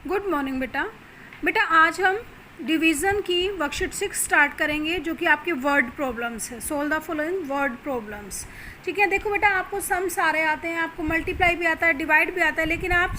Good morning बेटा। बेटा आज हम डिवीज़न की वर्कशीट 6 स्टार्ट करेंगे जो कि आपके वर्ड प्रॉब्लम्स है। Solve the following word problems. ठीक है, देखो बेटा आपको सम सारे आते हैं, आपको मल्टीप्लाई भी आता है, डिवाइड भी आता है, लेकिन आप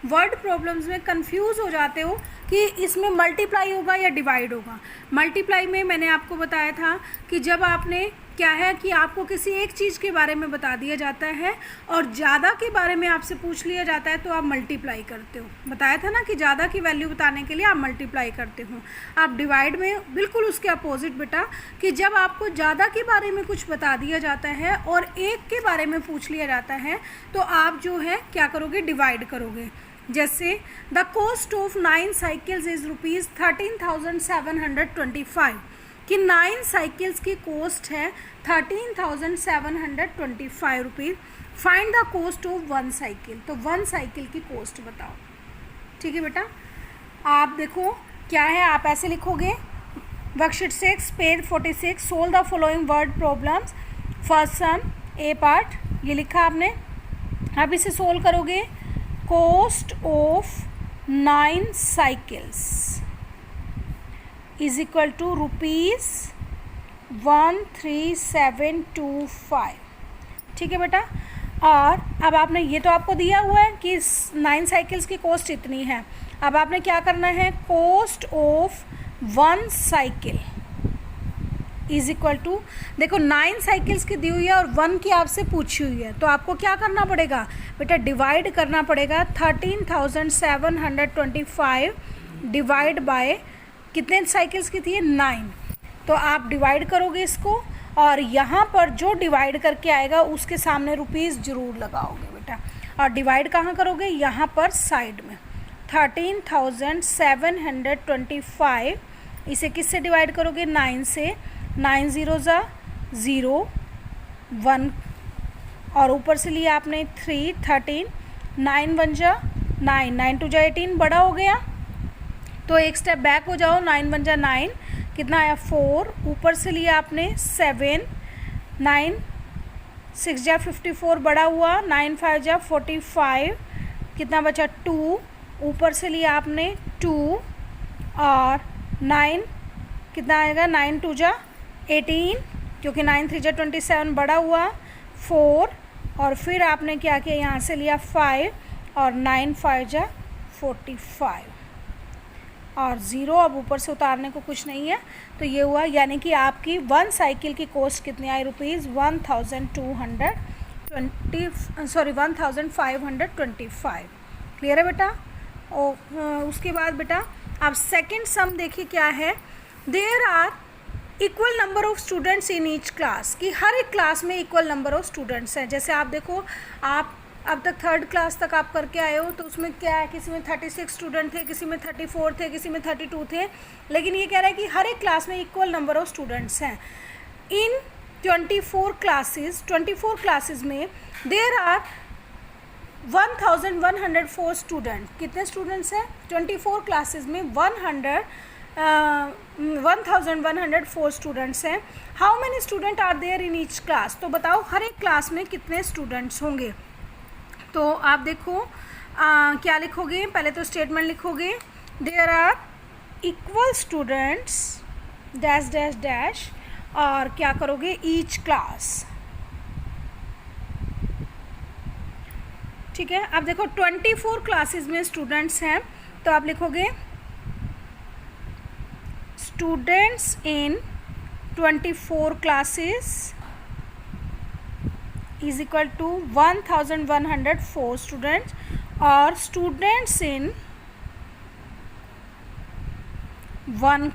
वर्ड प्रॉब्लम्स में कंफ्यूज हो जाते हो कि इसमें मल्टीप्लाई होगा या डिवाइड होगा। मल्टीप्लाई में मैंने आपको बताया था कि जब आपने क्या है कि आपको किसी एक चीज़ के बारे में बता दिया जाता है और ज़्यादा के बारे में आपसे पूछ लिया जाता है तो आप मल्टीप्लाई करते हो। बताया था ना कि ज़्यादा की वैल्यू बताने के लिए आप मल्टीप्लाई करते हो। आप डिवाइड में बिल्कुल उसके अपोजिट बेटा कि जब आपको ज़्यादा के बारे में कुछ बता दिया जाता है और एक के बारे में पूछ लिया जाता है तो आप जो है क्या करोगे, डिवाइड करोगे। जैसे the cost of 9 cycles is ₹13,725 कि 9 साइकिल्स की कॉस्ट है 13,725 rupees. Find the cost of 1 cycle, तो 1 साइकिल की कॉस्ट बताओ। ठीक है बेटा, आप देखो क्या है, आप ऐसे लिखोगे worksheet 6 page 46 solve the following word problems. First sum A part ये लिखा आपने, आप इसे सोल्व करोगे। Cost of 9 cycles is equal to ₹13725। ठीक है बेटा, और अब आपने ये तो आपको दिया हुआ है कि 9 साइकिल्स की कॉस्ट इतनी है। अब आपने क्या करना है, cost of 1 cycle is equal to, देखो 9 साइकिल्स की दी हुई है और 1 की आपसे पूछी हुई है तो आपको क्या करना पड़ेगा बेटा, डिवाइड करना पड़ेगा। 13,725 डिवाइड बाय कितने साइकिल्स की थी, 9। तो आप डिवाइड करोगे इसको और यहाँ पर जो डिवाइड करके आएगा उसके सामने रुपीज़ ज़रूर लगाओगे बेटा। और डिवाइड कहाँ करोगे, यहाँ पर साइड में। 13,725 इसे किससे डिवाइड करोगे, 9 से। 9 0 ज़ा 0 1 और ऊपर से लिया आपने 3 13, 9 1 जा 9, 9 2 जा 18, बड़ा हो गया तो एक स्टेप बैक हो जाओ। 9 1 जा 9, कितना आया 4, ऊपर से लिया आपने 7, 9 6 जा 54, बड़ा हुआ 9 5 जा 45, कितना बचा 2, ऊपर से लिया आपने 2 और 9 कितना आएगा 9 2 जा 18, क्योंकि 9 3 जा 27, बड़ा हुआ 4 और फिर आपने क्या किया, यहाँ से लिया 5 और 9 5 जा 45 और 0। अब ऊपर से उतारने को कुछ नहीं है तो ये हुआ, यानी कि आपकी 1 साइकिल की कॉस्ट कितनी आई, ₹1525। क्लियर है बेटा। उसके बाद बेटा आप सेकंड सम देखिए क्या है, there are equal number of students in each class, कि हर एक क्लास में इक्वल नंबर ऑफ स्टूडेंट्स हैं। जैसे आप देखो, आप अब तक 3rd क्लास तक आप करके आए हो तो उसमें क्या है, किसी में 36 स्टूडेंट थे, किसी में 34 थे, किसी में 32 थे, लेकिन ये कह रहा है कि हर एक क्लास में इक्वल नंबर ऑफ स्टूडेंट्स हैं। इन 24 क्लासेस में देयर आर 1104 स्टूडेंट। कितने स्टूडेंट्स हैं 24 क्लासेस में, 1104 स्टूडेंट्स हैं। How many student are there in each class, तो बताओ हर एक क्लास में कितने स्टूडेंट्स होंगे। तो आप देखो क्या लिखोगे, पहले तो स्टेटमेंट लिखोगे, there are equal students dash dash dash और क्या करोगे, ईच क्लास। ठीक है, अब देखो 24 क्लासेस में स्टूडेंट्स हैं तो आप लिखोगे students in 24 classes is equal to 1104 students, और स्टूडेंट्स इन 1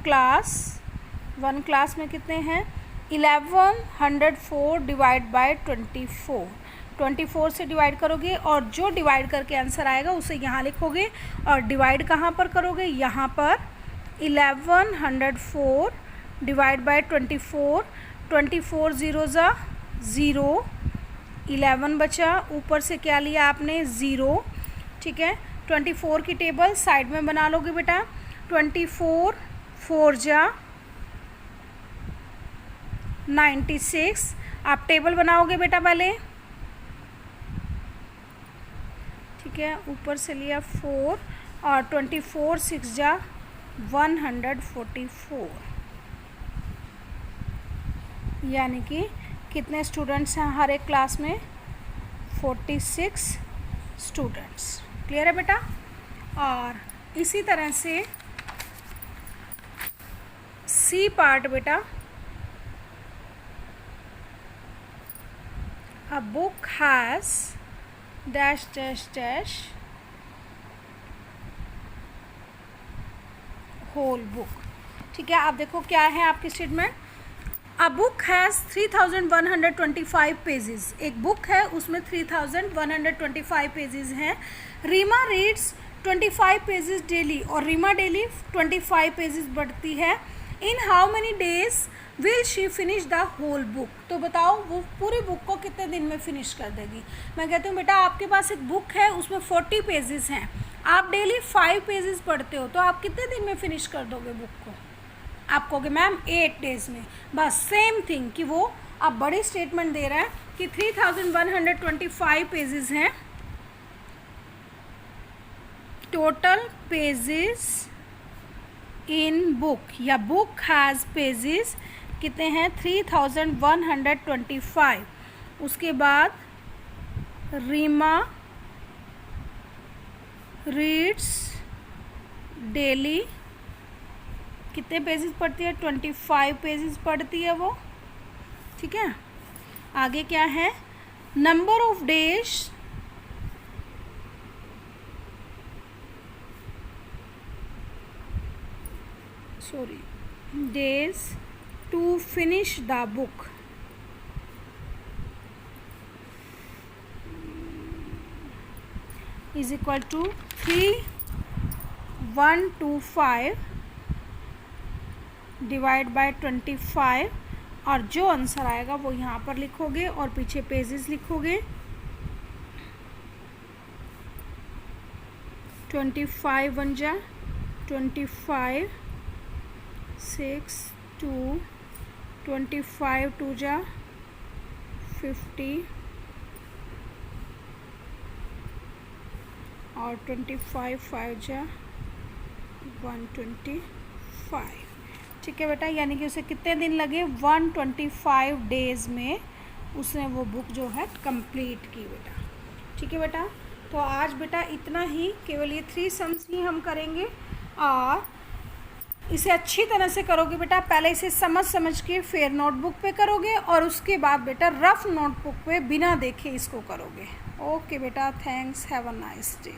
क्लास में कितने हैं, 1104 डिवाइड बाय 24 से डिवाइड करोगे और जो डिवाइड करके आंसर आएगा उसे यहाँ लिखोगे और डिवाइड कहाँ पर करोगे, यहाँ पर 1104 डिवाइड बाय 24 0 ज़ा 0, 11 बचा, ऊपर से क्या लिया आपने 0। ठीक है, 24 की टेबल साइड में बना लोगे बेटा। 24 4 जा 96, आप टेबल बनाओगे बेटा पहले। ठीक है, ऊपर से लिया 4 और 24 6 जा 144, यानी कि कितने स्टूडेंट्स हैं हर एक क्लास में? 46 स्टूडेंट्स। क्लियर है बेटा? और इसी तरह से सी पार्ट बेटा, a book has dash dash dash whole book. ठीक है, आप देखो क्या है आपकी statement. A book has 3125 pages. एक बुक है उसमें 3125 पेजेस हैं। रीमा रीड्स 25 पेजेस डेली, और रीमा डेली 25 पेजेस पढ़ती है। In how many days will she finish the whole book. तो बताओ वो पूरी बुक को कितने दिन में फिनिश कर देगी? मैं कहती हूँ बेटा आपके पास एक बुक है उसमें 40 पेजेस हैं, आप डेली 5 पेजेस पढ़ते हो, तो आप कितने दिन में फिनिश कर दोगे बुक को? आप कहोगे मैम 8 डेज में। बस सेम थिंग कि वो आप बड़ी स्टेटमेंट दे रहा है कि 3125 पेजेस हैं, टोटल पेजेस इन बुक, या बुक हैज़ पेजेस कितने हैं? 3125। उसके बाद रीमा रीड्स डेली कितने पेजेस पढ़ती है? 25 पेजेस पढ़ती है वो। ठीक है, आगे क्या है? Number of days days to finish the book is equal to 3125 divide by 25, और जो आंसर आएगा वो यहाँ पर लिखोगे और पीछे पेजेस लिखोगे। 25 बन जा 25 6 2 25 2 जा 50 और 25 5 जा 125। ठीक है बेटा, यानी कि उसे कितने दिन लगे? 125 डेज में उसने वो बुक जो है कंप्लीट की बेटा। ठीक है बेटा, तो आज बेटा इतना ही, केवल ये 3 सम्स ही हम करेंगे, और इसे अच्छी तरह से करोगे बेटा। पहले इसे समझ के फिर नोटबुक पे करोगे, और उसके बाद बेटा रफ नोटबुक पे बिना देखे इसको करोगे। ओके बेटा, thanks, have a nice day.